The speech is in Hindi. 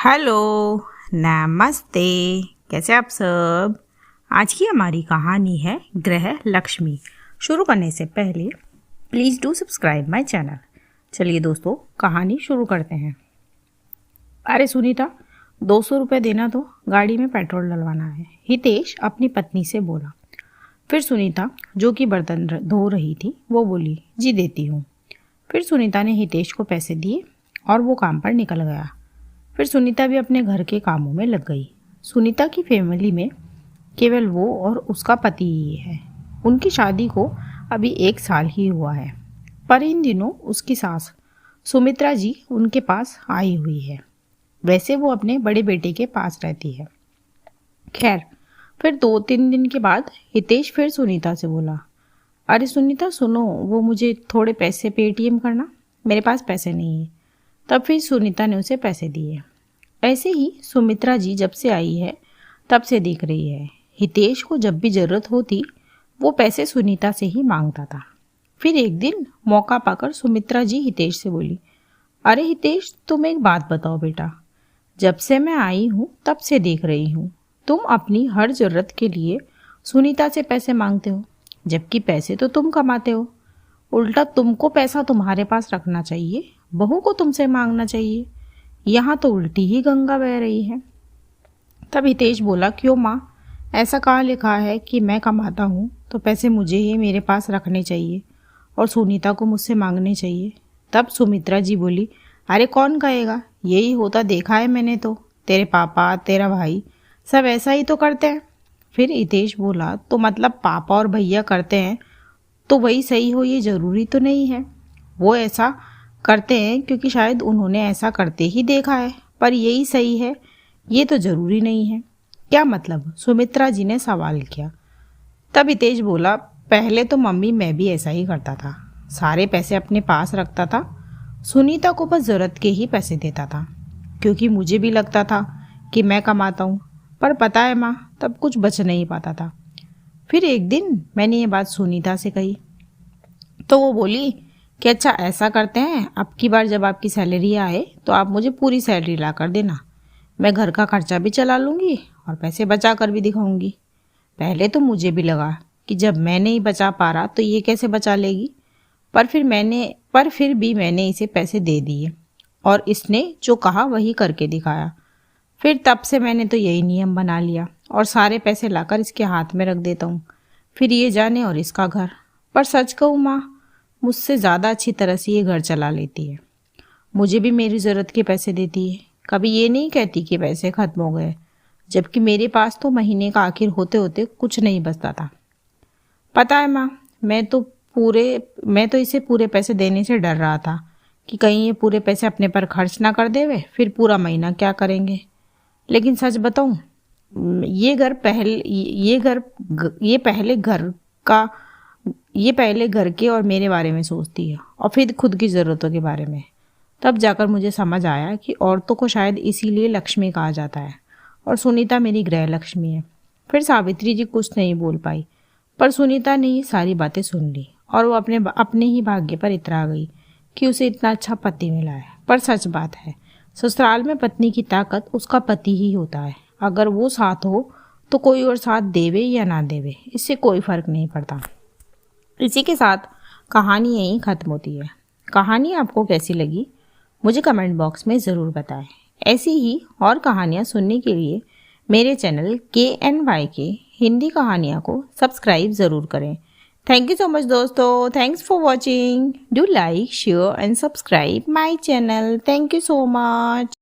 हेलो, नमस्ते। कैसे आप सब। आज की हमारी कहानी है ग्रह लक्ष्मी। शुरू करने से पहले please do subscribe my channel. चलिए दोस्तों, कहानी शुरू करते हैं। अरे सुनीता, 200 रुपये देना तो गाड़ी में पेट्रोल डलवाना है, हितेश अपनी पत्नी से बोला। फिर सुनीता, जो कि बर्तन धो रही थी, वो बोली, जी देती हूँ। फिर सुनीता ने हितेश को पैसे दिए और वो काम पर निकल गया। फिर सुनीता भी अपने घर के कामों में लग गई। सुनीता की फैमिली में केवल वो और उसका पति ही है। उनकी शादी को अभी 1 साल ही हुआ है, पर इन दिनों उसकी सास सुमित्रा जी उनके पास आई हुई है। वैसे वो अपने बड़े बेटे के पास रहती है। खैर, फिर 2-3 दिन के बाद हितेश फिर सुनीता से बोला, अरे सुनीता सुनो, वो मुझे थोड़े पैसे पेटीएम करना, मेरे पास पैसे नहीं है। तब फिर सुनीता ने उसे पैसे दिए। ऐसे ही सुमित्रा जी जब से आई है तब से दिख रही है। हितेश को जब भी ज़रूरत होती वो पैसे सुनीता से ही मांगता था। फिर एक दिन मौका पाकर सुमित्रा जी हितेश से बोली, अरे हितेश, तुम एक बात बताओ बेटा, जब से मैं आई हूँ तब से देख रही हूँ तुम अपनी हर ज़रूरत के लिए सुनीता से पैसे मांगते हो, जबकि पैसे तो तुम कमाते हो। उल्टा तुमको पैसा तुम्हारे पास रखना चाहिए, बहू को तुमसे मांगना चाहिए। यहाँ तो उल्टी ही गंगा बह रही है। तब हितेश बोला, क्यों माँ, ऐसा कहाँ लिखा है कि मैं कमाता हूँ तो पैसे मुझे ही मेरे पास रखने चाहिए और सुनीता को मुझसे मांगने चाहिए। तब सुमित्रा जी बोली, अरे कौन कहेगा, यही होता देखा है मैंने तो, तेरे पापा तेरा भाई सब ऐसा ही तो करते हैं। फिर हितेश बोला, तो मतलब पापा और भैया करते हैं तो वही सही हो, ये ज़रूरी तो नहीं है। वो ऐसा करते हैं क्योंकि शायद उन्होंने ऐसा करते ही देखा है, पर यही सही है ये तो ज़रूरी नहीं है। क्या मतलब, सुमित्रा जी ने सवाल किया। तब हितेश बोला, पहले तो मम्मी मैं भी ऐसा ही करता था, सारे पैसे अपने पास रखता था, सुनीता को बस ज़रूरत के ही पैसे देता था, क्योंकि मुझे भी लगता था कि मैं कमाता हूँ, पर पता है माँ, तब कुछ बच नहीं पाता था। फिर एक दिन मैंने ये बात सुनीता से कही तो वो बोली कि अच्छा ऐसा करते हैं, अब की बार जब आपकी सैलरी आए तो आप मुझे पूरी सैलरी ला कर देना, मैं घर का खर्चा भी चला लूँगी और पैसे बचा कर भी दिखाऊंगी। पहले तो मुझे भी लगा कि जब मैं नहीं बचा पा रहा तो ये कैसे बचा लेगी, पर फिर भी मैंने इसे पैसे दे दिए और इसने जो कहा वही करके दिखाया। फिर तब से मैंने तो यही नियम बना लिया और सारे पैसे लाकर इसके हाथ में रख देता हूँ, फिर ये जाने और इसका घर। पर सच कहूँ माँ, मुझसे ज़्यादा अच्छी तरह से ये घर चला लेती है, मुझे भी मेरी ज़रूरत के पैसे देती है, कभी ये नहीं कहती कि पैसे ख़त्म हो गए, जबकि मेरे पास तो महीने का आखिर होते होते कुछ नहीं बचता था। पता है माँ, मैं तो इसे पूरे पैसे देने से डर रहा था कि कहीं ये पूरे पैसे अपने पर खर्च ना कर देवे, फिर पूरा महीना क्या करेंगे। लेकिन सच बताऊँ, ये पहले घर के और मेरे बारे में सोचती है और फिर खुद की ज़रूरतों के बारे में। तब जाकर मुझे समझ आया कि औरतों को शायद इसीलिए लक्ष्मी कहा जाता है और सुनीता मेरी गृह लक्ष्मी है। फिर सावित्री जी कुछ नहीं बोल पाई, पर सुनीता ने ये सारी बातें सुन ली और वो अपने ही भाग्य पर इतरा गई कि उसे इतना अच्छा पति मिला है। पर सच बात है, ससुराल में पत्नी की ताकत उसका पति ही होता है। अगर वो साथ हो तो कोई और साथ देवे या ना देवे, इससे कोई फर्क नहीं पड़ता। इसी के साथ कहानी यहीं ख़त्म होती है। कहानी आपको कैसी लगी मुझे कमेंट बॉक्स में ज़रूर बताएं। ऐसी ही और कहानियाँ सुनने के लिए मेरे चैनल KNYK हिंदी कहानियाँ को सब्सक्राइब ज़रूर करें। थैंक यू सो मच दोस्तों, thanks for watching, do like share and subscribe my channel. Thank you so much.